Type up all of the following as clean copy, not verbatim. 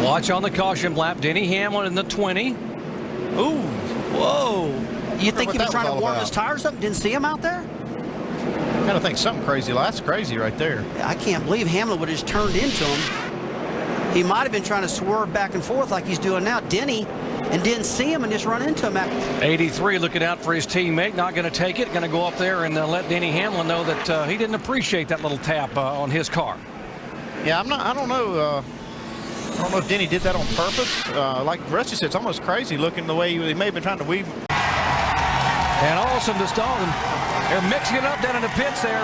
Watch on the caution lap. Denny Hamlin in the 20. Ooh, whoa. You think he was trying to warm his tires up? Didn't see him out there? I kind of think something crazy. That's crazy right there. I can't believe Hamlin would have just turned into him. He might have been trying to swerve back and forth like he's doing now. Denny, and didn't see him and just run into him. 83 looking out for his teammate. Not going to take it. Going to go up there and let Denny Hamlin know that he didn't appreciate that little tap on his car. Yeah, I don't know. I don't know if Denny did that on purpose. Like Rusty said, it's almost crazy looking the way he may have been trying to weave. And all of a sudden, the stall, they're mixing it up down in the pits there.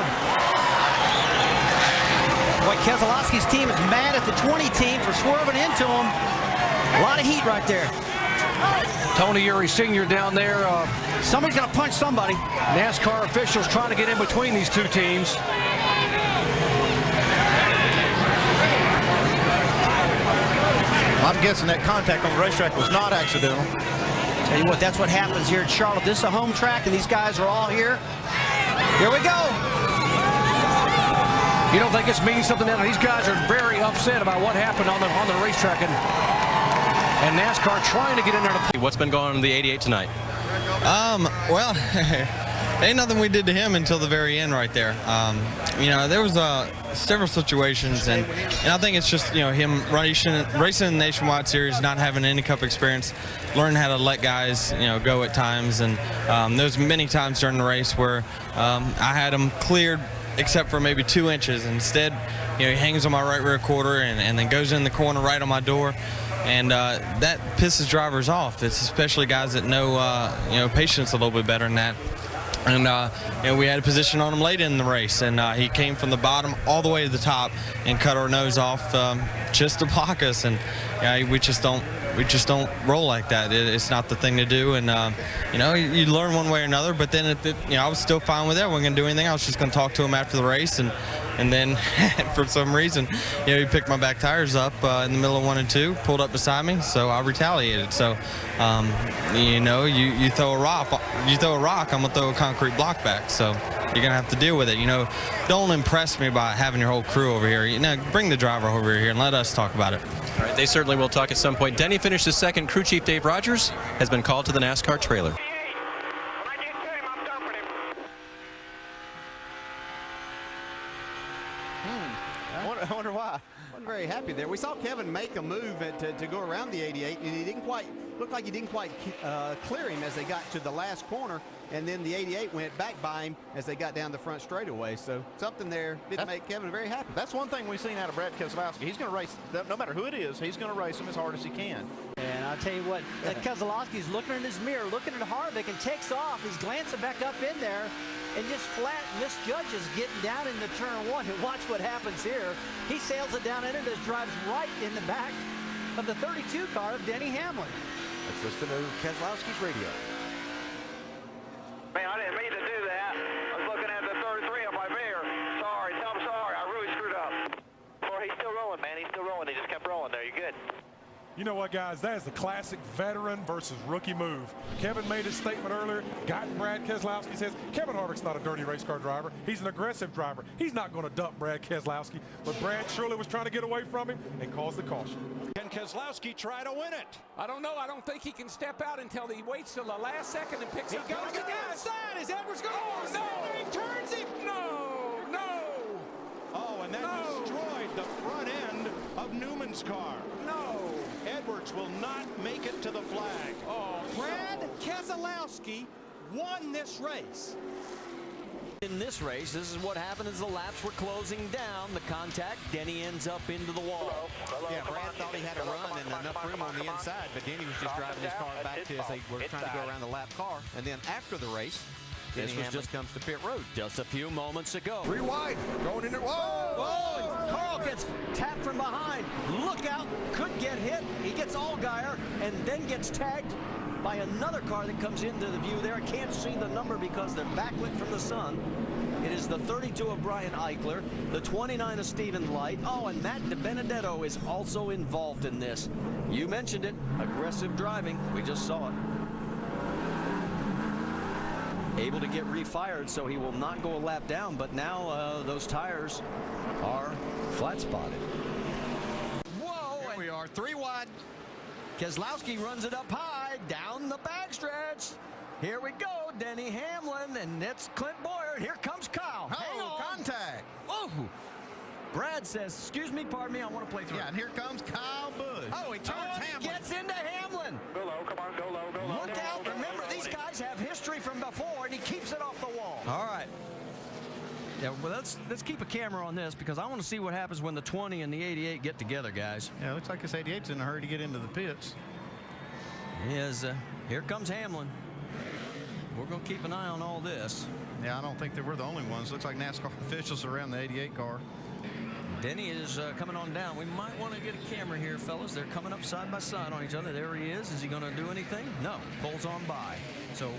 Boy, Keselowski's team is mad at the 20 team for swerving into him. A lot of heat right there. Tony Eury Sr. down there. Somebody's going to punch somebody. NASCAR officials trying to get in between these two teams. I'm guessing that contact on the racetrack was not accidental. Tell you what, that's what happens here at Charlotte. This is a home track, and these guys are all here. Here we go. You don't think this means something now? These guys are very upset about what happened on the racetrack, and NASCAR trying to get in there to play. What's been going on in the 88 tonight? Well, ain't nothing we did to him until the very end right there. You know, there was several situations, and I think it's just, you know, him racing in the Nationwide Series, not having any cup experience, learning how to let guys, you know, go at times. And there's many times during the race where I had him cleared except for maybe 2 inches. Instead, you know, he hangs on my right rear quarter and then goes in the corner right on my door. And that pisses drivers off. It's especially guys that know, you know, patience a little bit better than that. And you know, we had a position on him late in the race, and he came from the bottom all the way to the top and cut our nose off just to block us. And we just don't roll like that. It's not the thing to do. And you know, you learn one way or another. But then, you know, I was still fine with it. I wasn't going to do anything. I was just going to talk to him after the race, and then for some reason, you know, he picked my back tires up in the middle of 1 and 2, pulled up beside me, so I retaliated. So, you know, you throw a rock, I'm gonna throw a concrete block back. So you're gonna have to deal with it. You know, don't impress me by having your whole crew over here. You know, bring the driver over here and let us talk about it. All right, they certainly will talk at some point. Denny finished his second. Crew chief Dave Rogers has been called to the NASCAR trailer. I wonder why. Wasn't very happy there. We saw Kevin make a move to go around the 88, and he didn't quite looked like he didn't quite clear him as they got to the last corner, and then the 88 went back by him as they got down the front straightaway. So something there didn't make Kevin very happy. That's one thing we've seen out of Brad Keselowski. He's going to race, no matter who it is, he's going to race him as hard as he can. And I'll tell you what, Keselowski's looking in his mirror, looking at Harvick, and takes off. He's glancing back up in there and just flat misjudges getting down into turn 1. And watch what happens here. He sails it down in it, just drives right in the back of the 32 car of Denny Hamlin. Let's listen to Keselowski's radio. Man, I didn't mean to do that. I was looking at the 33 on my mirror. Sorry, I'm sorry. I really screwed up. Well, he's still rolling, man. He's still rolling. He just kept rolling there. You're good. You know what, guys? That is the classic veteran versus rookie move. Kevin made his statement earlier. Got Brad Keselowski says, Kevin Harvick's not a dirty race car driver. He's an aggressive driver. He's not going to dump Brad Keselowski. But Brad surely was trying to get away from him and caused the caution. Can Keselowski try to win it? I don't know. I don't think he can step out until he waits till the last second and picks up. He goes to the outside. Is Edwards going? Oh, no. He turns him. No, no. Oh, and that destroyed the front end of Newman's car. No. Edwards will not make it to the flag. Oh, Brad Keselowski won this race. In this race, this is what happened as the laps were closing down. The contact, Denny ends up into the wall. Yeah, Brad thought he had a run and enough room on the inside, but Denny was just driving his car back to as they were trying to go around the lap car. And then after the race, This was just comes to pit road just a few moments ago. 3 wide, going in there. Whoa! Whoa! Carl gets tapped from behind. Look out! Could get hit. He gets Allgaier and then gets tagged by another car that comes into the view there. I can't see the number because they're backlit from the sun. It is the 32 of Brian Eichler, the 29 of Stephen Light. Oh, and Matt DiBenedetto is also involved in this. You mentioned it, aggressive driving. We just saw it. Able to get refired, so he will not go a lap down, but now those tires are flat spotted. Whoa! Here we are, 3 wide. Keselowski runs it up high, down the backstretch. Here we go, Denny Hamlin, and it's Clint Boyer. Here comes Kyle. Hang on. Contact. Oh, Brad says, excuse me, pardon me, I want to play through. Yeah, and here comes Kyle Busch. Oh, he turns Hamlin. Gets into Hamlin. Go low, come on, go low, go low. Look out. Remember, these guys have history from before, and he keeps it off the wall. All right. Yeah, well, let's keep a camera on this because I want to see what happens when the 20 and the 88 get together, guys. Yeah, it looks like this 88's in a hurry to get into the pits. Here comes Hamlin. We're going to keep an eye on all this. Yeah, I don't think that we're the only ones. Looks like NASCAR officials around the 88 car. Denny is coming on down. We might want to get a camera here, fellas. They're coming up side by side on each other. There he is. Is he going to do anything? No. Pulls on by. So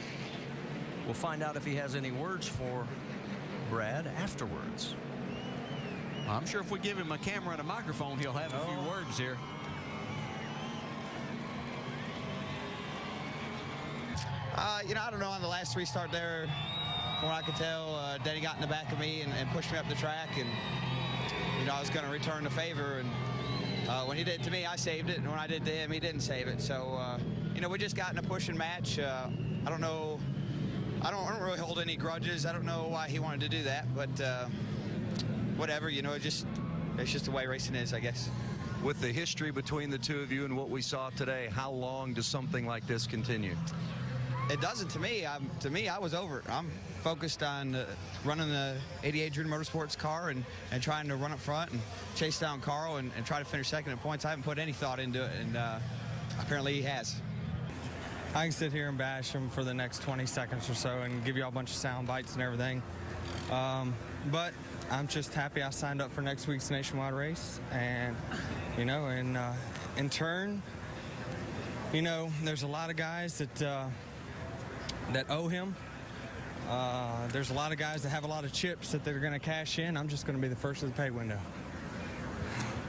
we'll find out if he has any words for Brad afterwards. I'm sure if we give him a camera and a microphone, he'll have a few words here. You know, I don't know, on the last restart there, from what I could tell, Denny got in the back of me and pushed me up the track, and, you know, I was going to return the favor, and when he did it to me, I saved it, and when I did to him, he didn't save it. So, you know, we just got in a pushing match. I don't know, I don't really hold any grudges. I don't know why he wanted to do that, but whatever, you know, it's just the way racing is, I guess. With the history between the two of you and what we saw today, how long does something like this continue? It doesn't to me. To me, I was over it. I'm focused on running the 88 Junior Motorsports car and trying to run up front and chase down Carl and try to finish second in points. I haven't put any thought into it, and apparently he has. I can sit here and bash him for the next 20 seconds or so and give you all a bunch of sound bites and everything. But I'm just happy I signed up for next week's nationwide race. And, you know, in turn, you know, there's a lot of guys that owe him. There's a lot of guys that have a lot of chips that they're going to cash in. I'm just going to be the first of the pay window.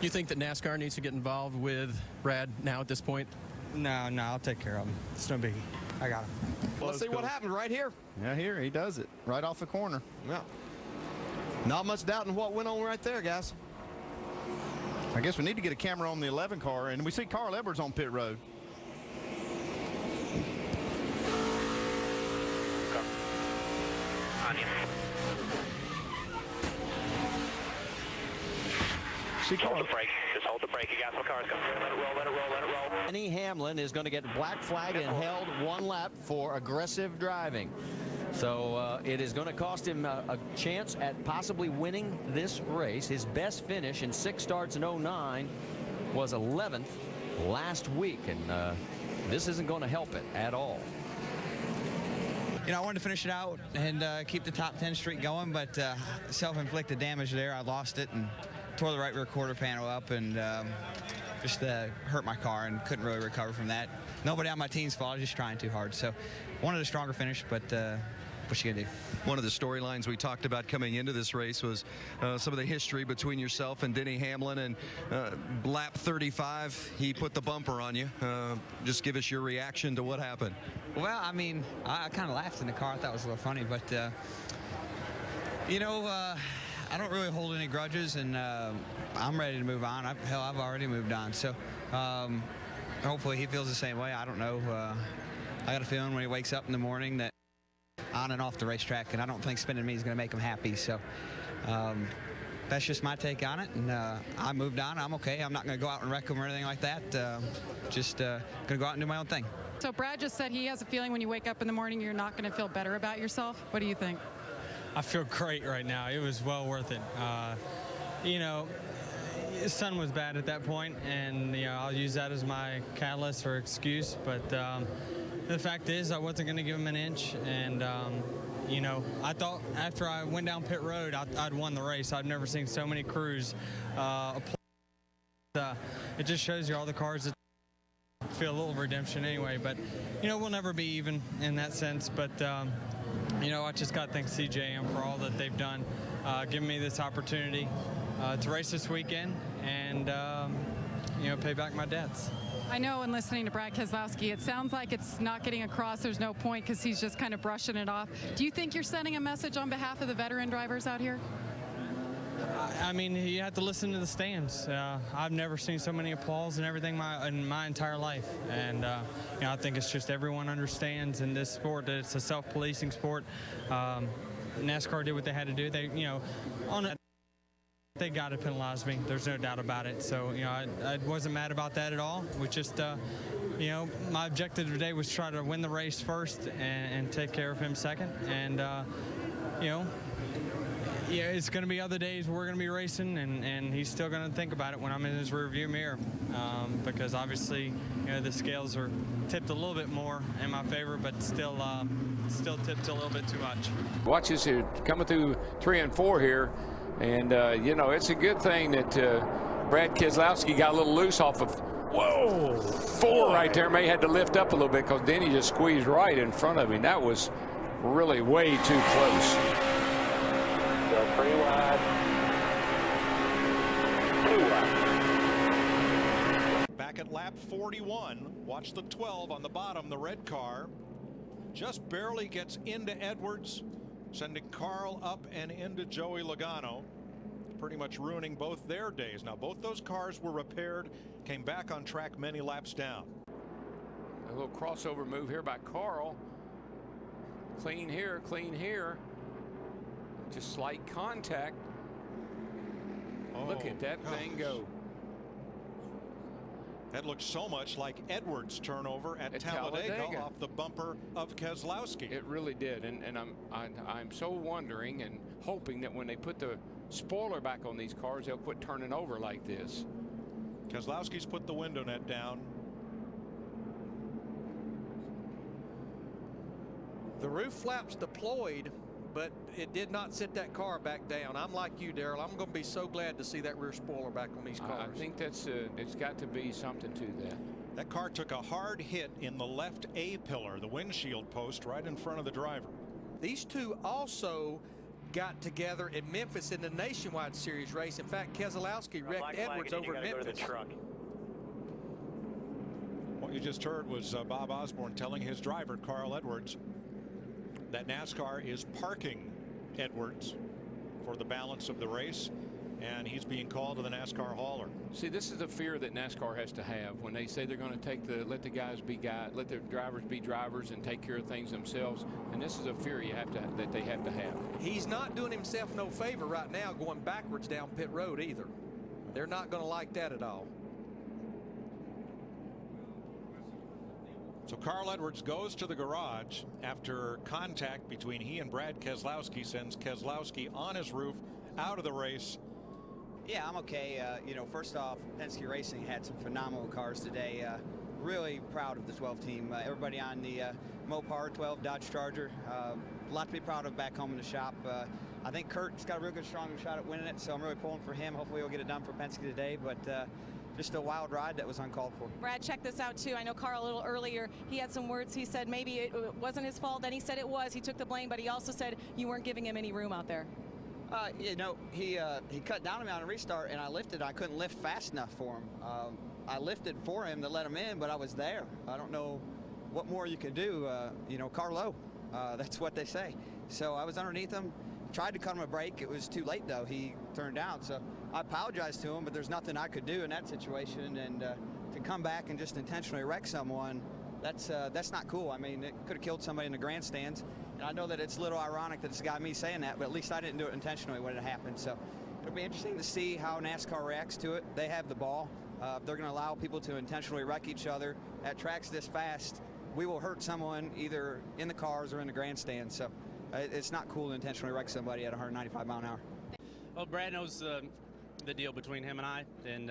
You think that NASCAR needs to get involved with Brad now at this point? No, I'll take care of him. It's no biggie. I got him. Well, let's see what happened right here. Yeah, here he does it right off the corner. Yeah. Not much doubt in what went on right there, guys. I guess we need to get a camera on the 11 car, and we see Carl Edwards on pit road. Hold the brake. Just hold the brake. You got some cars coming. Let it roll, let it roll, let it roll. Denny Hamlin is going to get black flag and held 1 lap for aggressive driving. So it is going to cost him a chance at possibly winning this race. His best finish in 6 starts in 09 was 11th last week, and this isn't going to help it at all. You know, I wanted to finish it out and keep the top 10 streak going, but self-inflicted damage there. I lost it and tore the right rear quarter panel up and just hurt my car and couldn't really recover from that. Nobody on my team's fault. I was just trying too hard. So wanted a stronger finish, but what you gonna do? One of the storylines we talked about coming into this race was some of the history between yourself and Denny Hamlin, and lap 35, he put the bumper on you. Just give us your reaction to what happened. Well, I mean, I kind of laughed in the car. I thought it was a little funny, but you know, I don't really hold any grudges, and I'm ready to move on. Hell, I've already moved on. So hopefully he feels the same way. I don't know. I got a feeling when he wakes up in the morning that on and off the racetrack, and I don't think spinning me is going to make him happy. So that's just my take on it, and I moved on. I'm okay. I'm not going to go out and wreck him or anything like that. Just going to go out and do my own thing. So Brad just said he has a feeling when you wake up in the morning you're not going to feel better about yourself. What do you think? I feel great right now. It was well worth it. You know, the sun was bad at that point, and you know, I'll use that as my catalyst or excuse. But the fact is, I wasn't going to give him an inch, and you know, I thought after I went down pit road, I'd won the race. I've never seen so many crews. It just shows you all the cars that feel a little redemption anyway. But you know, we'll never be even in that sense. But you know, I just got to thank CJM for all that they've done, giving me this opportunity to race this weekend and, you know, pay back my debts. I know in listening to Brad Keselowski, it sounds like it's not getting across. There's no point because he's just kind of brushing it off. Do you think you're sending a message on behalf of the veteran drivers out here? I mean, you have to listen to the stands. I've never seen so many applause and everything in my entire life. And, you know, I think it's just everyone understands in this sport that it's a self-policing sport. NASCAR did what they had to do. They, you know, they got to penalize me. There's no doubt about it. So, you know, I wasn't mad about that at all. We just, you know, my objective today was try to win the race first and take care of him second. And, you know, yeah, it's going to be other days we're going to be racing, and he's still going to think about it when I'm in his rearview mirror, because obviously, you know, the scales are tipped a little bit more in my favor, but still tipped a little bit too much. Watch this here, coming through 3 and 4 here, and you know, it's a good thing that Brad Keselowski got a little loose off of 4 right there. May had to lift up a little bit because Denny just squeezed right in front of him. That was really way too close. 3 wide, 2 wide. Back at lap 41, watch the 12 on the bottom, the red car. Just barely gets into Edwards, sending Carl up and into Joey Logano, pretty much ruining both their days. Now, both those cars were repaired, came back on track many laps down. A little crossover move here by Carl. Clean here, clean here. Just slight contact. Look at that thing go. That looks so much like Edwards' turnover at Talladega off the bumper of Keselowski. It really did, and I'm so wondering and hoping that when they put the spoiler back on these cars, they'll quit turning over like this. Keselowski's put the window net down. The roof flaps deployed, but it did not sit that car back down. I'm like you, Darrell. I'm going to be so glad to see that rear spoiler back on these cars. I think that's it's got to be something to that. That car took a hard hit in the left A pillar, the windshield post right in front of the driver. These two also got together in Memphis in the Nationwide Series race. In fact, Keselowski wrecked Edwards over in Memphis. What you just heard was Bob Osborne telling his driver, Carl Edwards, that NASCAR is parking Edwards for the balance of the race, and he's being called to the NASCAR hauler. See, this is the fear that NASCAR has to have when they say they're going to let the guys be guys, let the drivers be drivers and take care of things themselves. And this is a fear that they have to have. He's not doing himself no favor right now going backwards down pit road either. They're not going to like that at all. So Carl Edwards goes to the garage after contact between he and Brad Keselowski sends Keselowski on his roof out of the race. Yeah, I'm okay. You know, first off, Penske Racing had some phenomenal cars today. Really proud of the 12 team. Everybody on the Mopar 12 Dodge Charger. A lot to be proud of back home in the shop. I think Kurt's got a real good, strong shot at winning it, so I'm really pulling for him. Hopefully we'll get it done for Penske today, but just a wild ride that was uncalled for. Brad, check this out too. I know Carl a little earlier, he had some words. He said maybe it wasn't his fault. Then he said it was. He took the blame, but he also said you weren't giving him any room out there. You know, he cut down on me on a restart, and I lifted. I couldn't lift fast enough for him. I lifted for him to let him in, but I was there. I don't know what more you can do. You know, Lowe, that's what they say. So I was underneath him, tried to cut him a break. It was too late, though. He turned down. So I apologized to him, but there's nothing I could do in that situation. And to come back and just intentionally wreck someone, that's not cool. I mean, it could have killed somebody in the grandstands. And I know that it's a little ironic that it's got me saying that, but at least I didn't do it intentionally when it happened. So it'll be interesting to see how NASCAR reacts to it. They have the ball. They're going to allow people to intentionally wreck each other at tracks this fast. We will hurt someone either in the cars or in the grandstands. So it's not cool to intentionally wreck somebody at 195 mile an hour. Well, Brad knows the deal between him and I, and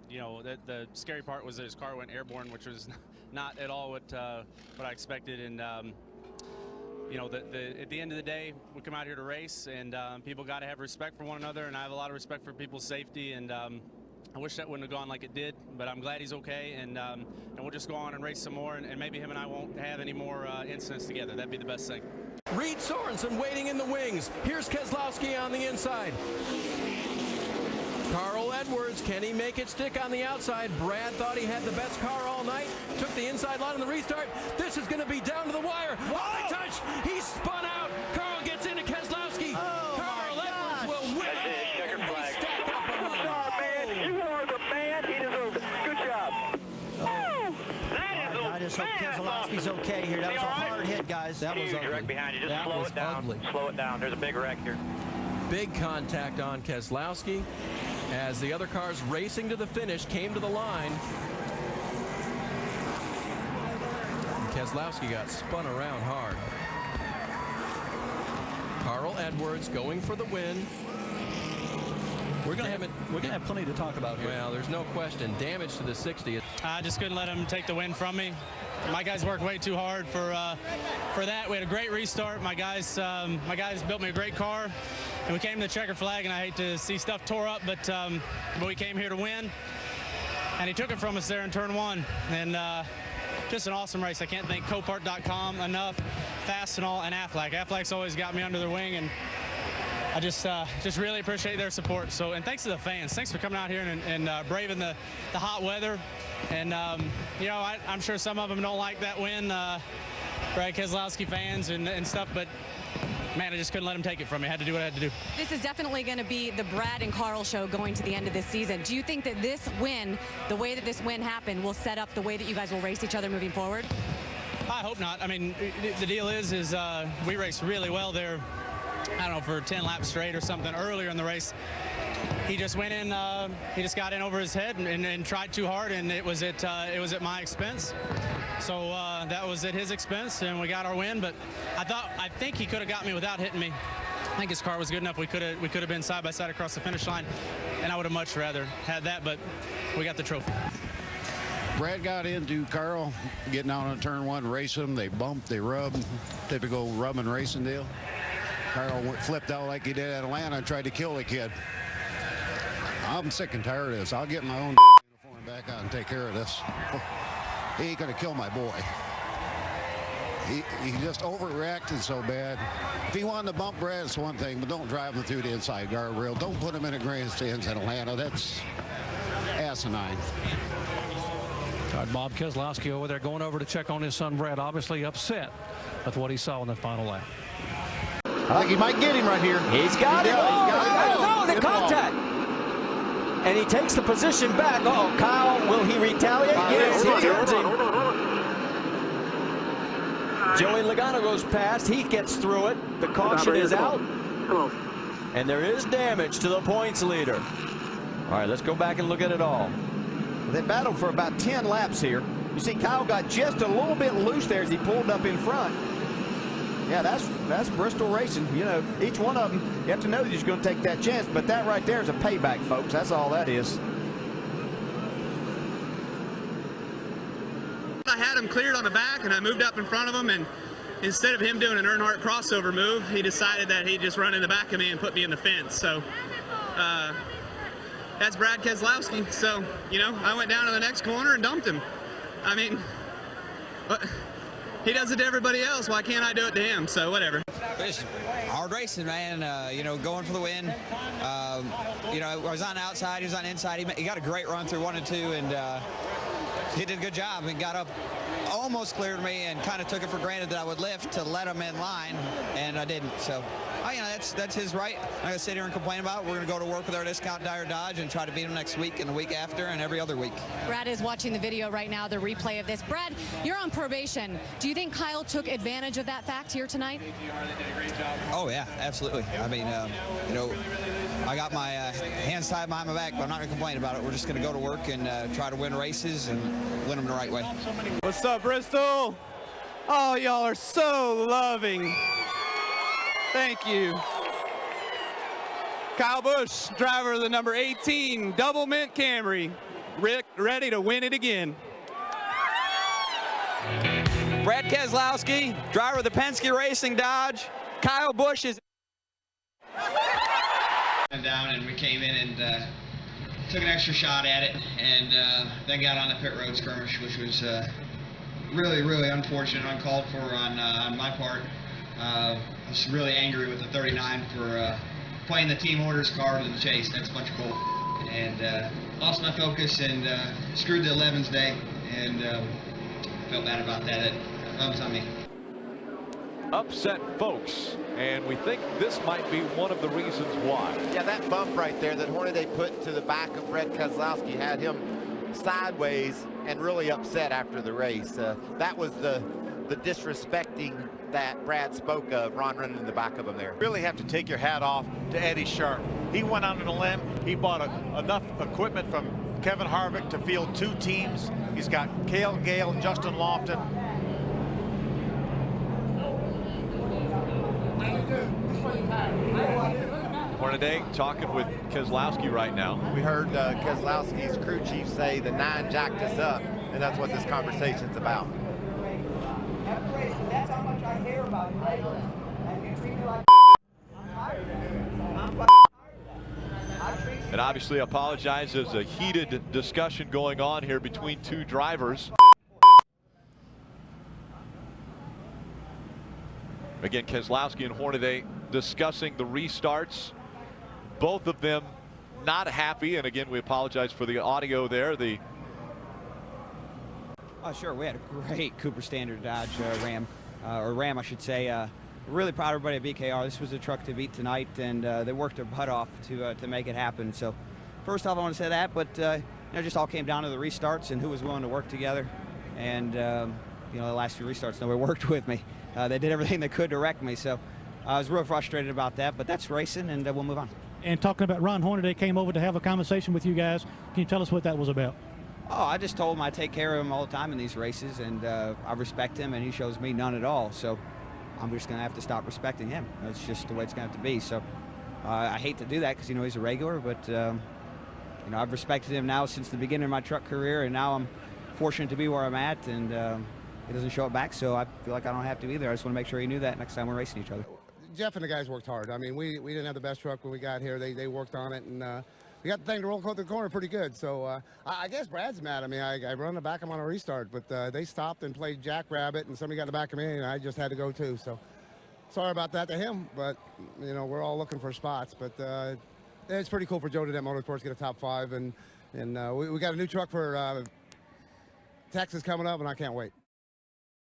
you know, the scary part was that his car went airborne, which was not at all what I expected. And you know, at the end of the day, we come out here to race, and people got to have respect for one another, and I have a lot of respect for people's safety. And I wish that wouldn't have gone like it did, but I'm glad he's okay, and we'll just go on and race some more, and maybe him and I won't have any more incidents together. That'd be the best thing. Reed Sorensen waiting in the wings. Here's Keselowski on the inside. Carl Edwards, can he make it stick on the outside? Brad thought he had the best car all night. Took the inside line on the restart. This is going to be down to the wire. Oh, they touch. He spun out. Carl gets into Keselowski. Carl Edwards will win. just hope Keselowski's okay here. That was a hard hit, guys. That was ugly. Wreck behind you. Just That slow was it down. ugly. Slow it down. There's a big wreck here. Big contact on Keselowski as the other cars racing to the finish came to the line. And Keselowski got spun around hard. Carl Edwards going for the win. We're gonna have plenty to talk about here. Well, there's no question. Damage to the 60. I just couldn't let him take the win from me. My guys worked way too hard for that. We had a great restart. My guys built me a great car, and we came to the checker flag. And I hate to see stuff tore up, but we came here to win. And he took it from us there in turn 1. And just an awesome race. I can't thank Copart.com enough, Fast and all, and Aflac. Aflac's always got me under their wing, and I just really appreciate their support. So, and thanks to the fans. Thanks for coming out here and braving the hot weather. And you know, I'm sure some of them don't like that win, Brad Keselowski fans and stuff, but man, I just couldn't let him take it from me. I had to do what I had to do. This is definitely going to be the Brad and Carl show going to the end of this season. Do you think that this win, the way that this win happened, will set up the way that you guys will race each other moving forward? I hope not. I mean, the deal is we raced really well there. I don't know, for 10 laps straight or something earlier in the race. He just went in, he just got in over his head and tried too hard, and it was at my expense. So that was at his expense, and we got our win. But I think he could have got me without hitting me. I think his car was good enough. We could have been side by side across the finish line, and I would have much rather had that. But we got the trophy. Brad got into Carl, getting out on turn 1, racing him. They bumped, they rubbed, typical rubbing racing deal. Carl flipped out like he did at Atlanta and tried to kill the kid. I'm sick and tired of this. I'll get my own uniform back on and take care of this. He ain't gonna kill my boy. He just overreacted so bad. If he wanted to bump Brad, it's one thing, but don't drive him through the inside guardrail. Don't put him in the grandstands in Atlanta. That's asinine. All right, Bob Keselowski over there going over to check on his son Brad, obviously upset with what he saw in the final lap. I think he might get him right here. He's got it. Oh, no, the contact. And he takes the position back. Oh, Kyle, will he retaliate? Yes, he turns him. Joey Logano goes past. He gets through it. The caution is out. And there is damage to the points leader. All right, let's go back and look at it all. They battled for about 10 laps here. You see Kyle got just a little bit loose there as he pulled up in front. Yeah, that's Bristol racing. You know, each one of them, you have to know that he's going to take that chance, but that right there is a payback, folks. That's all that is. I had him cleared on the back, and I moved up in front of him, and instead of him doing an Earnhardt crossover move, he decided that he'd just run in the back of me and put me in the fence. So that's Brad Keselowski. So, you know, I went down to the next corner and dumped him. I mean, he does it to everybody else. Why can't I do it to him? So whatever. It's hard racing, man. You know, going for the win. You know, I was on the outside. He was on the inside. He got a great run through 1 and 2, and he did a good job and got up, almost cleared me, and kind of took it for granted that I would lift to let him in line, and I didn't. So, you know, that's his right. I'm not gonna sit here and complain about it. We're gonna go to work with our discount Dyer Dodge and try to beat him next week and the week after and every other week. Brad is watching the video right now, the replay of this. Brad, you're on probation. Do you think Kyle took advantage of that fact here tonight? Oh yeah, absolutely. I mean, you know, I got my hands tied behind my back, but I'm not gonna complain about it. We're just gonna go to work and try to win races and win them the right way. What's up, Bristol? Oh, y'all are so loving. Thank you. Kyle Busch, driver of the number 18 Double Mint Camry. Rick, ready to win it again. Brad Keselowski, driver of the Penske Racing Dodge. Kyle Busch is down, and we came in and took an extra shot at it, and then got on the pit road skirmish, which was really, really unfortunate, uncalled for on my part. I was really angry with the 39 for playing the team orders card in the chase. That's a bunch of bull. And lost my focus and screwed the 11's day, and felt bad about that. That was on me. Upset folks, and we think this might be one of the reasons why. Yeah, that bump right there that Hornaday put to the back of Brad Keselowski had him sideways and really upset after the race. That was the disrespecting that Brad spoke of, Ron running in the back of him there. Really have to take your hat off to Eddie Sharp. He went out on a limb. He bought enough equipment from Kevin Harvick to field 2 teams. He's got Cale Gale and Justin Lofton. Hornaday talking with Keselowski right now. We heard Keselowski's crew chief say the 9 jacked us up, and that's what this conversation's about. That's how much I hear about you lately. And you treat me like And obviously apologize. There's a heated discussion going on here between 2 drivers. Again, Keselowski and Hornaday discussing the restarts. Both of them not happy. And again, we apologize for the audio there. Oh, sure. We had a great Cooper Standard Dodge Ram I should say. Really proud of everybody at BKR. This was a truck to beat tonight, and they worked their butt off to make it happen. So, first off, I want to say that, but it just all came down to the restarts and who was willing to work together. And the last few restarts, nobody worked with me. They did everything they could to wreck me. So, I was real frustrated about that. But that's racing, and we'll move on. And talking about Ron Hornaday came over to have a conversation with you guys. Can you tell us what that was about? Oh, I just told him I take care of him all the time in these races, and I respect him, and he shows me none at all. So I'm just going to have to stop respecting him. That's just the way it's going to have to be. So I hate to do that because, he's a regular, but, I've respected him now since the beginning of my truck career, and now I'm fortunate to be where I'm at, and he doesn't show it back, so I feel like I don't have to either. I just want to make sure he knew that next time we're racing each other. Jeff and the guys worked hard. I mean, we didn't have the best truck when we got here. They worked on it, and we got the thing to roll the corner pretty good. So I guess Brad's mad at me. I run the back of him on a restart, but they stopped and played Jackrabbit, and somebody got in the back of me, and I just had to go too. So sorry about that to him, but we're all looking for spots. But it's pretty cool for Joe Dedet Motorsports to get a top 5, and we got a new truck for Texas coming up, and I can't wait.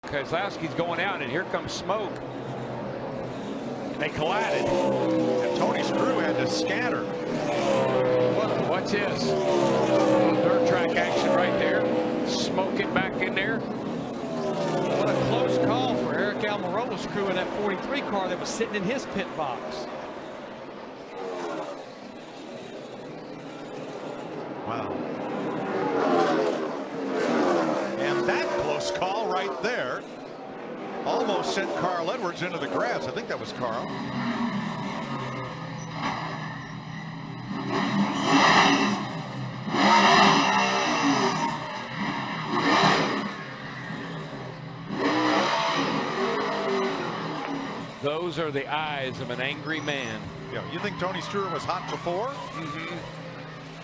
Keselowski's going out, and here comes smoke. They collided, and Tony's crew had to scatter. What's this? Dirt track action right there. Smoking back in there. What a close call for Eric Almirola's crew in that 43 car that was sitting in his pit box. Wow. And that close call right there almost sent Carl Edwards into the grass. I think that was Carl. Those are the eyes of an angry man. Yeah, you think Tony Stewart was hot before?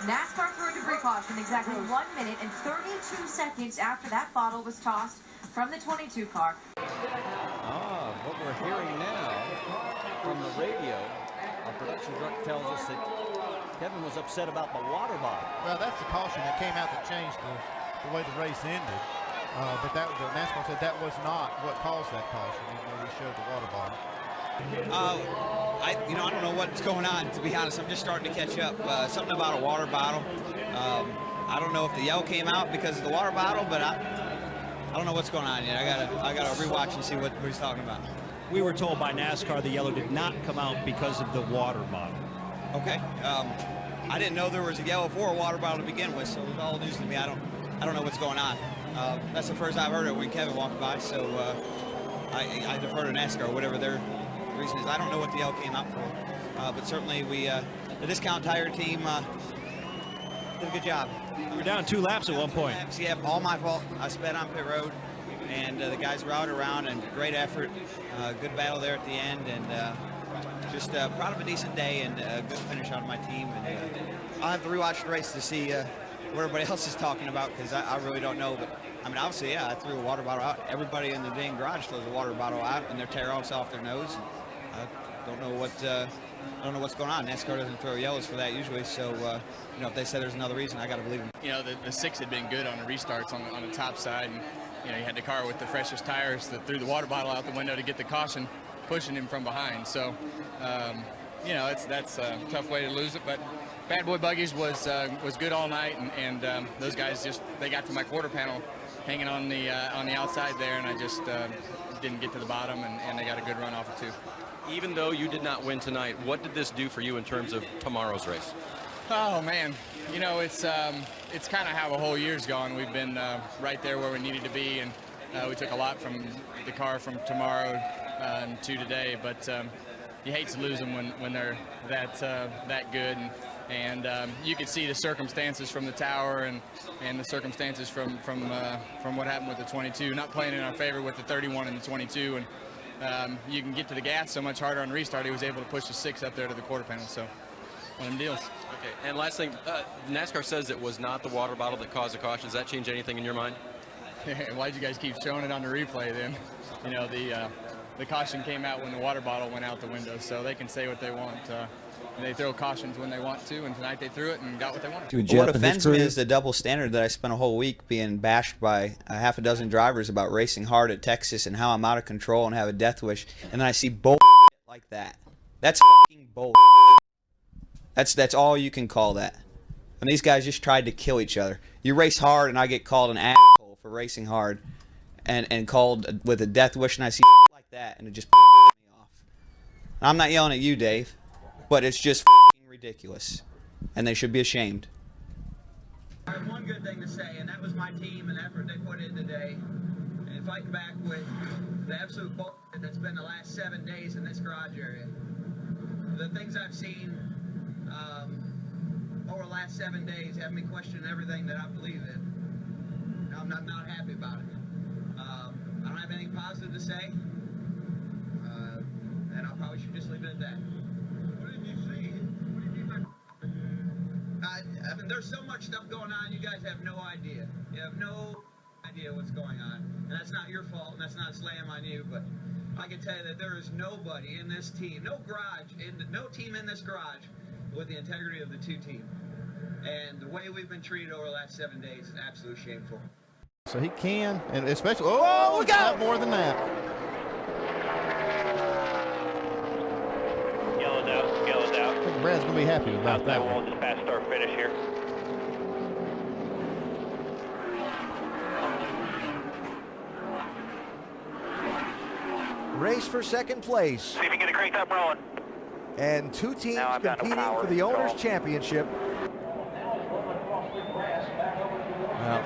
NASCAR threw a debris caution exactly 1 minute and 32 seconds after that bottle was tossed from the 22 car. What we're hearing now from the radio, our production director tells us that Kevin was upset about the water bottle. Well, that's the caution that came out that changed the way the race ended. But the NASCAR said that was not what caused that caution, even though we showed the water bottle. I don't know what's going on, to be honest. I'm just starting to catch up. Something about a water bottle. I don't know if the yell came out because of the water bottle, but I don't know what's going on yet. I gotta rewatch and see what he's talking about. We were told by NASCAR the yellow did not come out because of the water bottle. Okay. I didn't know there was a yellow for a water bottle to begin with, so it was all news to me. I don't know what's going on. That's the first I've heard it when Kevin walked by, so I defer to NASCAR, whatever their reason is. I don't know what the yell came out for, but certainly the Discount Tire team did a good job. You were down 2 laps at one point. Yeah, all my fault. I sped on pit road, and the guys routed around, and great effort. Good battle there at the end, and just proud of a decent day and a good finish out of my team. And I'll have to rewatch the race to see what everybody else is talking about, because I really don't know. But I mean, obviously, yeah, I threw a water bottle out. Everybody in the dang garage throws a water bottle out, and their tear-offs off their nose. And I don't know what's going on. NASCAR doesn't throw yellows for that usually, so if they say there's another reason, I got to believe them. The 6 had been good on the restarts on the top side, and you had the car with the freshest tires that threw the water bottle out the window to get the caution, pushing him from behind. So that's a tough way to lose it, but Bad Boy Buggies was good all night, and those guys they got to my quarter panel, hanging on the outside there, and I just didn't get to the bottom, and they got a good run off it too. Even though you did not win tonight, what did this do for you in terms of tomorrow's race? Oh man, you know, it's kind of how the whole year's gone. We've been right there where we needed to be, and we took a lot from the car from tomorrow to today, but you hate to lose them when they're that good. And you could see the circumstances from the tower and the circumstances from what happened with the 22, not playing in our favor with the 31 and the 22. And you can get to the gas so much harder on restart. He was able to push the 6 up there to the quarter panel. So one of them deals. Okay. And last thing, NASCAR says it was not the water bottle that caused the caution. Does that change anything in your mind? Why'd you guys keep showing it on the replay then? You know, the caution came out when the water bottle went out the window, so they can say what they want. They throw cautions when they want to, and tonight they threw it and got what they wanted. What offends me is the double standard that I spent a whole week being bashed by a half a dozen drivers about racing hard at Texas and how I'm out of control and have a death wish, and then I see bull like that. That's fucking bull. That's all you can call that. And these guys just tried to kill each other. You race hard, and I get called an asshole for racing hard, and called with a death wish, and I see like that, and it just pisses me off. I'm not yelling at you, Dave. But it's just f***ing ridiculous, and they should be ashamed. I have one good thing to say, and that was my team and the effort they put in today, and fighting back with the absolute bullshit that's been the last 7 days in this garage area. The things I've seen over the last 7 days have me question everything that I believe in. I'm not happy about it. I don't have anything positive to say, and I probably should just leave it at that. I mean, there's so much stuff going on, you guys have no idea. You have no idea what's going on. And that's not your fault, and that's not a slam on you, but I can tell you that there is nobody in this team, no team in this garage with the integrity of the two teams. And the way we've been treated over the last 7 days is absolutely shameful. So he can, and especially, oh, look out! More than that. Yellow's out. I think Brad's going to be happy about that one. Just past start finish here. Race for second place. See if you can get a crate up rolling. And two teams competing for the Owners' Championship. Now,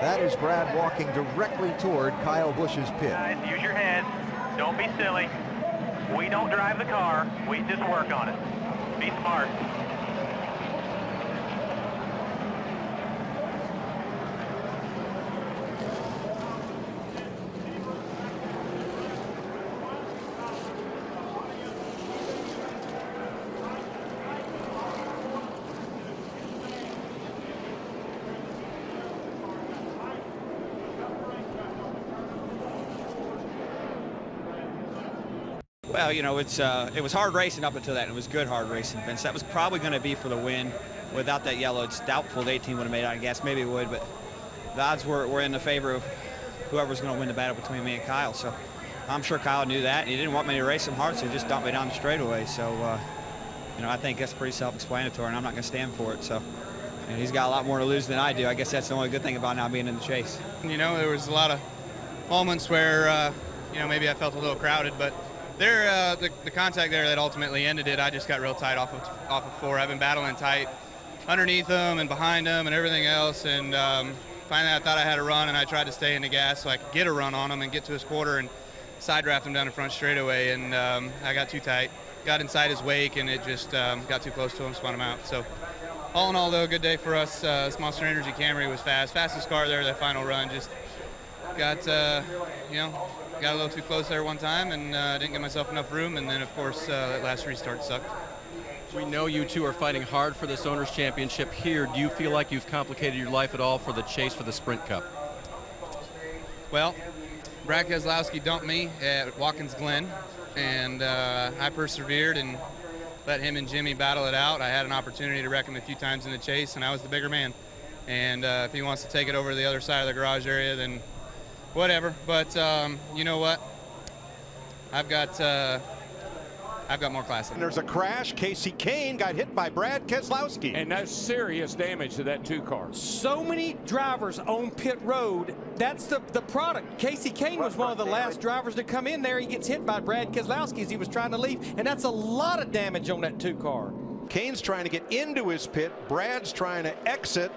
that is Brad walking directly toward Kyle Busch's pit. Guys, use your head. Don't be silly. We don't drive the car. We just work on it. Be smart. Well, you know, it was hard racing up until that, and it was good hard racing, Vince. That was probably going to be for the win. Without that yellow, it's doubtful the 18 would have made it, I guess. Maybe it would, but the odds were in the favor of whoever's going to win the battle between me and Kyle. So I'm sure Kyle knew that, and he didn't want me to race him hard, so he just dumped me down the straightaway. So, you know, I think that's pretty self-explanatory, and I'm not going to stand for it. So, and he's got a lot more to lose than I do. I guess that's the only good thing about now being in the chase. You know, there was a lot of moments where, you know, maybe I felt a little crowded, but the contact there that ultimately ended it, I just got real tight off of 4. I've been battling tight underneath them and behind them and everything else, and finally I thought I had a run, and I tried to stay in the gas so I could get a run on him and get to his quarter and side draft him down the front straightaway, and I got too tight, got inside his wake, and it just got too close to him, spun him out. So all in all, though, a good day for us. This Monster Energy Camry was fastest car there, that final run. Just got you know, got a little too close there one time, and didn't give myself enough room, and then of course that last restart sucked. We know you two are fighting hard for this Owners' Championship here. Do you feel like you've complicated your life at all for the chase for the Sprint Cup? Well, Brad Keselowski dumped me at Watkins Glen, and I persevered and let him and Jimmy battle it out. I had an opportunity to wreck him a few times in the chase, and I was the bigger man. And if he wants to take it over to the other side of the garage area, then whatever. But you know what? I've got I've got more class. And there's a crash. Casey Kane got hit by Brad Keselowski. And that's serious damage to that 2 car. So many drivers on pit road. That's the product. Casey Kane was one of the last drivers to come in there. He gets hit by Brad Keselowski as he was trying to leave, and that's a lot of damage on that 2 car. Kane's trying to get into his pit. Brad's trying to exit.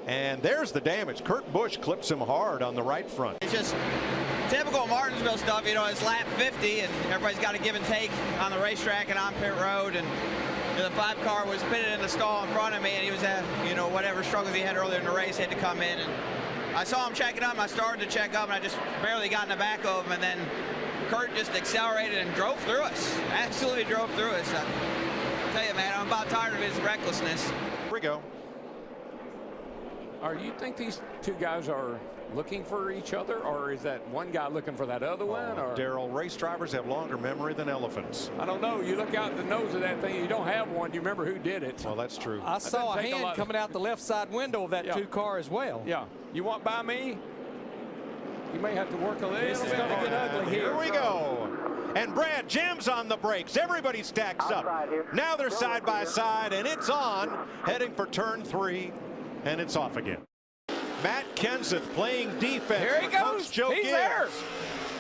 And there's the damage. Kurt Busch clips him hard on the right front. It's just typical Martinsville stuff. You know, it's lap 50, and everybody's got to give and take on the racetrack and on pit road. And you know, the 5 car was pitted in the stall in front of me, and he was at, you know, whatever struggles he had earlier in the race, had to come in. And I saw him checking up, and I started to check up, and I just barely got in the back of him. And then Kurt just accelerated and drove through us. Absolutely drove through us. I tell you, man, I'm about tired of his recklessness. Here we go. You think these 2 guys are looking for each other, or is that one guy looking for that other one? Or Darrell, race drivers have longer memory than elephants. I don't know. You look out the nose of that thing, you don't have one. You remember who did it. Well, that's true. I saw a hand coming out the left side window of that 2 car as well. Yeah. You want by me? You may have to work a little bit. This is going to get ugly here. Here we go. And Brad jams on the brakes. Everybody stacks up. Now they're side by side, and it's on, heading for turn 3, and it's off again. Matt Kenseth playing defense. Here he goes. He's there.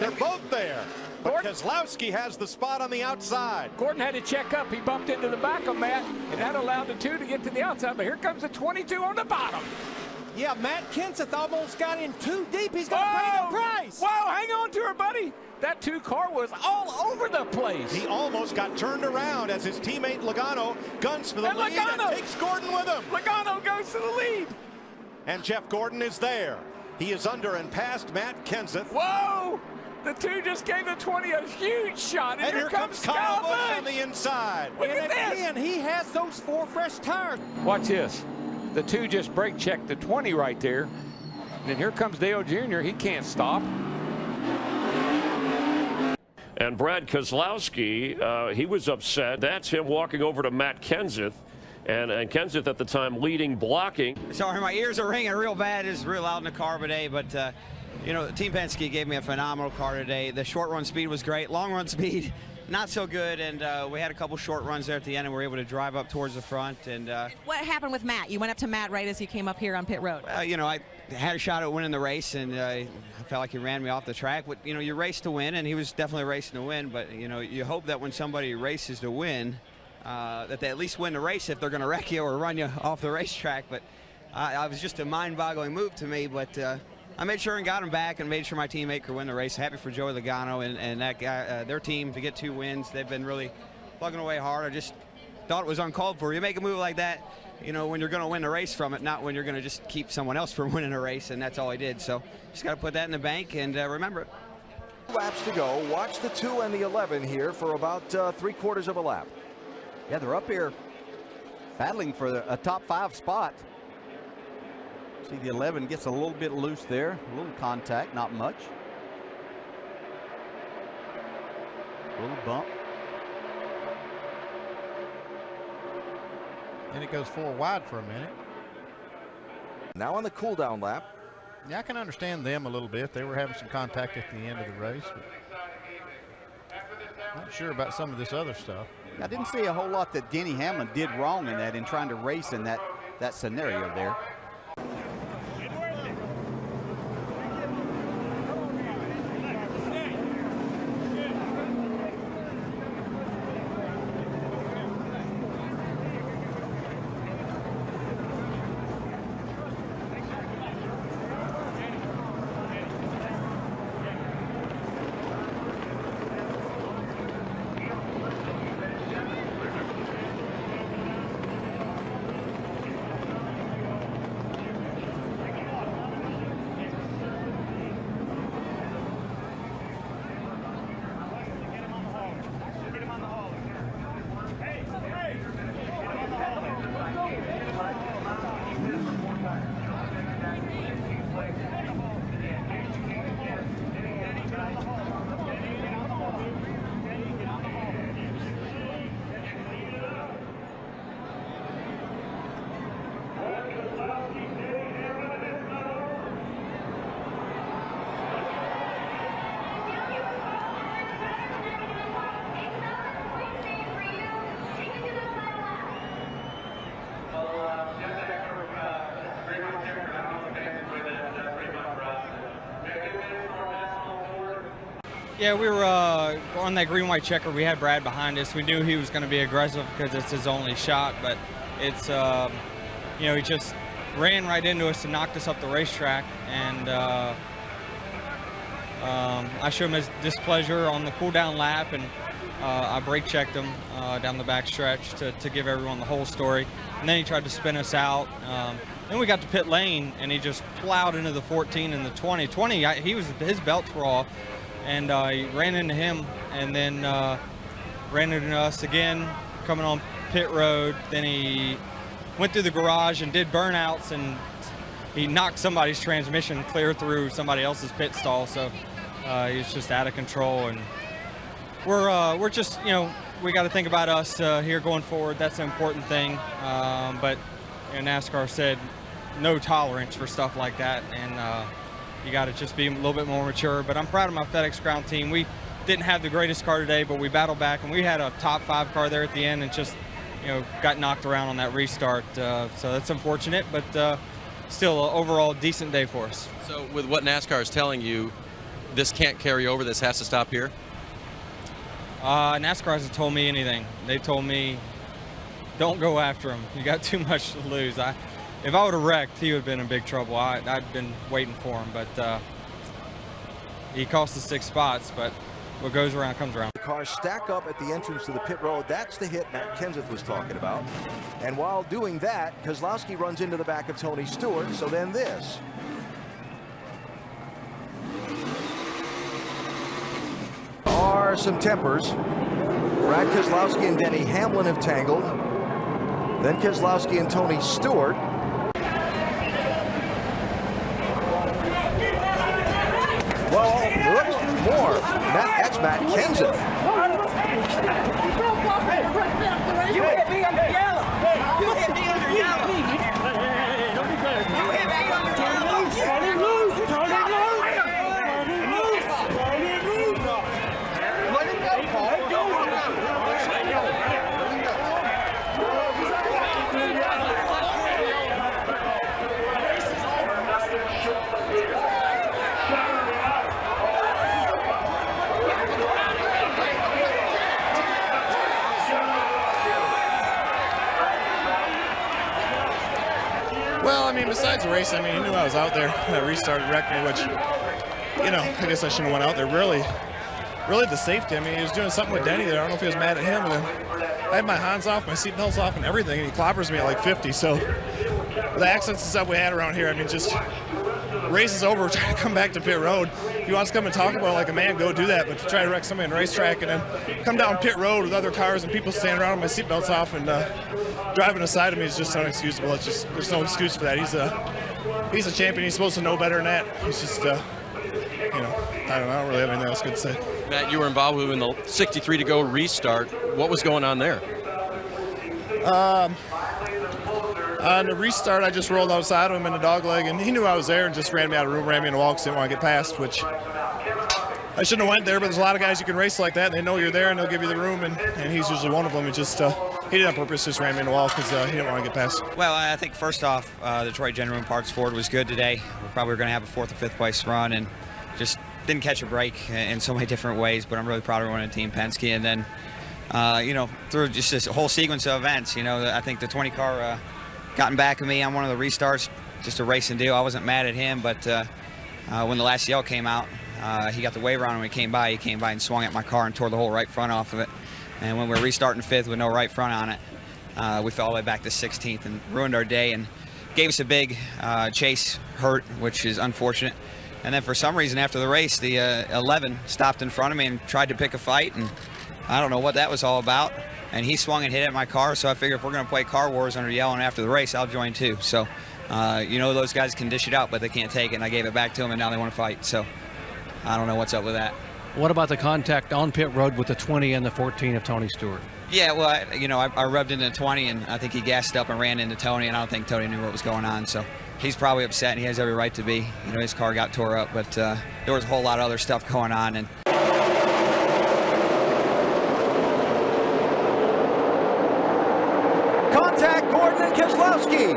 They're both there. But Keselowski has the spot on the outside. Gordon had to check up. He bumped into the back of Matt, and that allowed the 2 to get to the outside. But here comes the 22 on the bottom. Yeah, Matt Kenseth almost got in too deep. He's going to pay the price. Whoa, hang on to her, buddy. That 2 car was all over the place. He almost got turned around as his teammate Logano guns for the lead and takes Gordon with him. Logano goes to the lead. And Jeff Gordon is there. He is under and past Matt Kenseth. Whoa! The 2 just gave the 20 a huge shot. And here comes Kyle Busch on the inside. Look at this. And he has those 4 fresh tires. Watch this. The 2 just brake checked the 20 right there. And then here comes Dale Jr. He can't stop. And Brad Keselowski, he was upset. That's him walking over to Matt Kenseth. And Kenseth at the time leading blocking. Sorry, my ears are ringing real bad. It's real loud in the car today, but you know, Team Penske gave me a phenomenal car today. The short run speed was great. Long run speed, not so good. And we had a couple short runs there at the end, and we were able to drive up towards the front. And what happened with Matt? You went up to Matt right as you came up here on pit road. You know, I had a shot at winning the race, and I felt like he ran me off the track. But you know, you race to win, and he was definitely racing to win. But you know, you hope that when somebody races to win, that they at least win the race if they're going to wreck you or run you off the racetrack. But I was just a mind-boggling move to me. But I made sure and got him back and made sure my teammate could win the race. Happy for Joey Logano and that guy, their team, to get 2 wins. They've been really plugging away hard. I just thought it was uncalled for. You make a move like that, you know, when you're going to win the race from it, not when you're going to just keep someone else from winning a race, and that's all he did. So just got to put that in the bank and remember it. Laps to go. Watch the 2 and the 11 here for about 3/4 of a lap. Yeah, they're up here battling for a top 5 spot. See, the 11 gets a little bit loose there. A little contact, not much. A little bump. And it goes 4 wide for a minute. Now on the cool down lap. Yeah, I can understand them a little bit. They were having some contact at the end of the race. Not sure about some of this other stuff. I didn't see a whole lot that Denny Hamlin did wrong in that, in trying to race in that scenario there. Yeah, we were on that green-white checker. We had Brad behind us. We knew he was going to be aggressive because it's his only shot, but it's, you know, he just ran right into us and knocked us up the racetrack, and I showed him his displeasure on the cool-down lap, and I brake checked him down the back stretch to give everyone the whole story, and then he tried to spin us out. Then we got to pit lane, and he just plowed into the 14 and the 20. His belts were off, and he ran into him, and then ran into us again coming on pit road. Then he went through the garage and did burnouts, and he knocked somebody's transmission clear through somebody else's pit stall. So he was just out of control, and we're just, you know, we got to think about us here going forward. That's an important thing. But you know, NASCAR said no tolerance for stuff like that, and you got to just be a little bit more mature. But I'm proud of my FedEx Ground team. We didn't have the greatest car today, but we battled back, and we had a top 5 car there at the end, and just, you know, got knocked around on that restart. So that's unfortunate, but still an overall decent day for us. So with what NASCAR is telling you, this can't carry over, this has to stop here? NASCAR hasn't told me anything. They told me, don't go after him. You got too much to lose. If I would have wrecked, he would have been in big trouble. I'd been waiting for him, but he cost us 6 spots, but what goes around comes around. The cars stack up at the entrance to the pit road. That's the hit Matt Kenseth was talking about. And while doing that, Keselowski runs into the back of Tony Stewart, so then this. Are some tempers. Brad Keselowski and Denny Hamlin have tangled. Then Keselowski and Tony Stewart. Well, look, more. That's Matt Kenseth. You hit me under yellow. You hit me under yellow. You hit me under yellow. Turn it loose. Turn it loose. Turn it loose. Turn it loose. Let it go, Paul. Let go. Well, I mean, besides the race, I mean, he knew I was out there. That restarted wrecked me, which, you know, I guess I shouldn't have went out there. Really the safety. I mean, he was doing something with Denny there. I don't know if he was mad at him. And then I had my Hans off, my seatbelts off, and everything, and he clobbers me at like 50. So the accidents and stuff we had around here, I mean, just race is over. We're trying to come back to pit road. If he wants to come and talk about it like a man, go do that. But to try to wreck somebody on the racetrack and then come down pit road with other cars and people standing around with my seatbelts off and driving aside of me is just unexcusable. It's just, there's no excuse for that. He's a champion. He's supposed to know better than that. He's just, you know, I don't really have anything else good to say. Matt, you were involved in the 63 to go restart. What was going on there? On the restart, I just rolled outside of him in the dog leg, and he knew I was there and just ran me out of the room, ran me in the wall because he didn't want to get past, which I shouldn't have went there, but there's a lot of guys you can race like that, and they know you're there, and they'll give you the room, and he's usually one of them. He just, he did it on purpose, just ran me in the wall because he didn't want to get past. Well, I think first off, Detroit Genuine Parts Ford was good today. We're probably going to have a 4th or 5th place run, and just didn't catch a break in so many different ways, but I'm really proud of everyone in Team Penske. And then, you know, through just this whole sequence of events, you know, I think the 20 car gotten back at me on one of the restarts, just a racing deal. I wasn't mad at him, but when the last yell came out, he got the waiver on when he came by and swung at my car and tore the whole right front off of it. And when we were restarting 5th with no right front on it, we fell all the way back to 16th and ruined our day and gave us a big chase hurt, which is unfortunate. And then for some reason after the race, the 11 stopped in front of me and tried to pick a fight, and I don't know what that was all about. And he swung and hit at my car, so I figured if we're going to play car wars under yelling after the race, I'll join too. So, you know, those guys can dish it out, but they can't take it, and I gave it back to them, and now they want to fight. So I don't know what's up with that. What about the contact on pit road with the 20 and the 14 of Tony Stewart? Yeah, well, you know, I rubbed into the 20, and I think he gassed up and ran into Tony, and I don't think Tony knew what was going on. So he's probably upset, and he has every right to be. You know, his car got tore up, but there was a whole lot of other stuff going on. And contact, Gordon and Keselowski.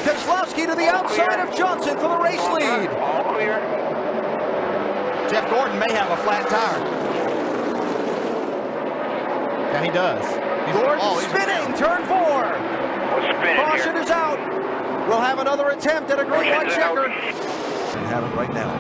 Keselowski to the outside of Johnson for the race lead. All clear. Jeff Gordon may have a flat tire. Yeah, he does. Gordon spinning, turn 4. Caution is out. We'll have another attempt at a green light checker. And have it right now.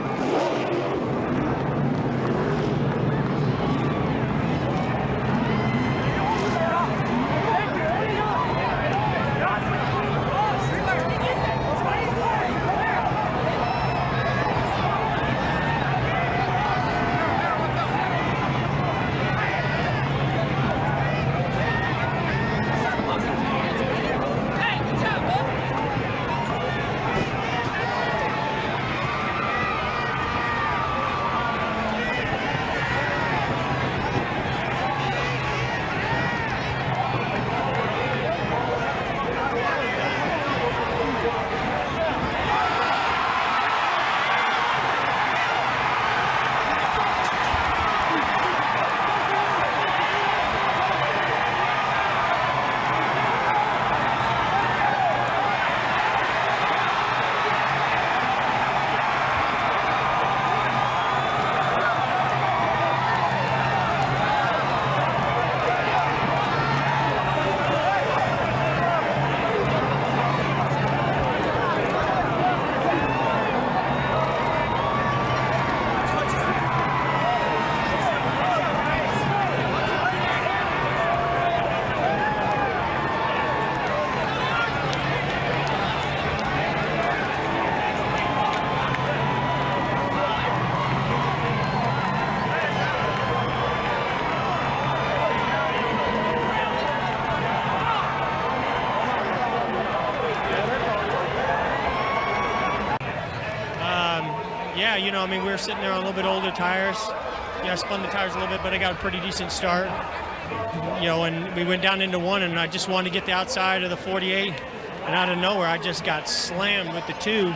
Yeah, you know, I mean, we were sitting there on a little bit older tires. Yeah, I spun the tires a little bit, but I got a pretty decent start. You know, and we went down into 1, and I just wanted to get the outside of the 48. And out of nowhere, I just got slammed with the 2,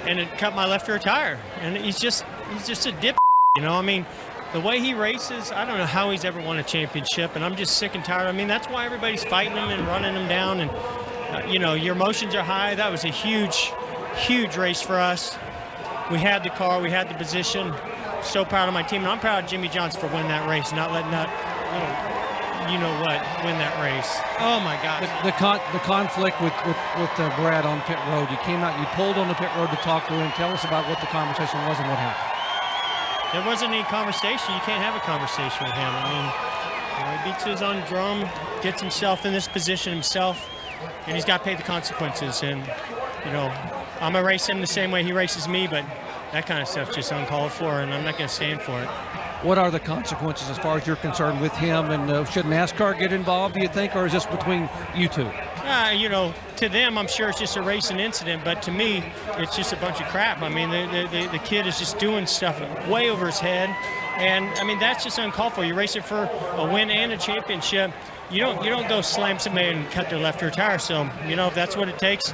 and it cut my left rear tire. And he's just a dip, you know. I mean, the way he races, I don't know how he's ever won a championship, and I'm just sick and tired. I mean, that's why everybody's fighting him and running him down. And, you know, your emotions are high. That was a huge, huge race for us. We had the car, we had the position. So proud of my team, and I'm proud of Jimmy Johnson for winning that race, not letting that little, you know what, win that race. Oh my God! The conflict with Brad on pit road. You came out, you pulled on the pit road to talk to him. Tell us about what the conversation was and what happened. There wasn't any conversation. You can't have a conversation with him. I mean, you know, he beats his own drum, gets himself in this position himself, and he's got to pay the consequences. And you know, I'm gonna race him the same way he races me, but that kind of stuff's just uncalled for, and I'm not gonna stand for it. What are the consequences as far as you're concerned with him, and should NASCAR get involved, do you think, or is this between you two? You know, to them, I'm sure it's just a racing incident, but to me, it's just a bunch of crap. I mean, the kid is just doing stuff way over his head, and I mean, that's just uncalled for. You're racing for a win and a championship. You don't go slam somebody and cut their left rear tire. So, you know, if that's what it takes,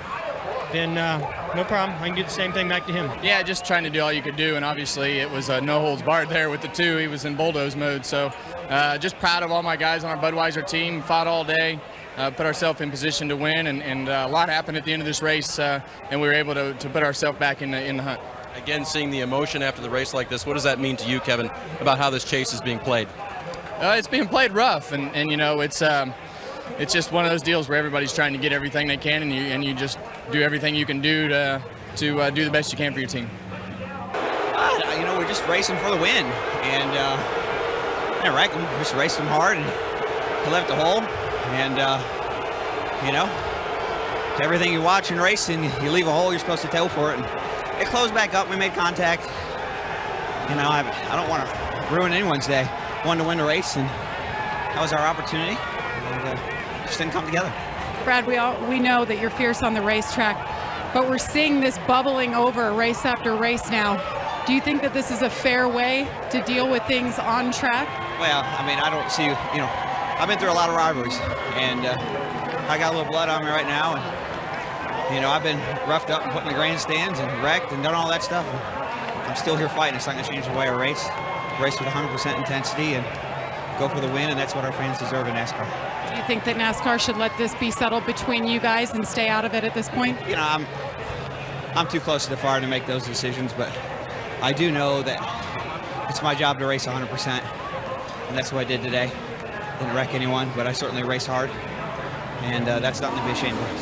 then no problem. I can do the same thing back to him. Yeah, just trying to do all you could do, and obviously it was no holds barred there with the 2. He was in bulldoze mode, so just proud of all my guys on our Budweiser team. Fought all day, put ourselves in position to win, and a lot happened at the end of this race, and we were able to put ourselves back in the hunt. Again, seeing the emotion after the race like this, what does that mean to you, Kevin, about how this chase is being played? It's being played rough, and you know, it's just one of those deals where everybody's trying to get everything they can, and you just do everything you can do to do the best you can for your team. You know, we're just racing for the win, and yeah, right, we just raced him hard, and he left the hole, and you know, everything you watch in racing, you leave a hole, you're supposed to tow for it, and it closed back up. We made contact. You know, I don't want to ruin anyone's day. Wanted to win the race, and that was our opportunity, and just didn't come together. Brad, we know that you're fierce on the racetrack, but we're seeing this bubbling over race after race now. Do you think that this is a fair way to deal with things on track? Well, I mean, I don't see, you know, I've been through a lot of rivalries, and I got a little blood on me right now, and, you know, I've been roughed up and put in the grandstands and wrecked and done all that stuff. And I'm still here fighting. It's not going to change the way I race. Race with 100% intensity and go for the win, and that's what our fans deserve in NASCAR. Do you think that NASCAR should let this be settled between you guys and stay out of it at this point? You know, I'm too close to the fire to make those decisions, but I do know that it's my job to race 100%, and that's what I did today. Didn't wreck anyone, but I certainly raced hard, and that's nothing to be ashamed of.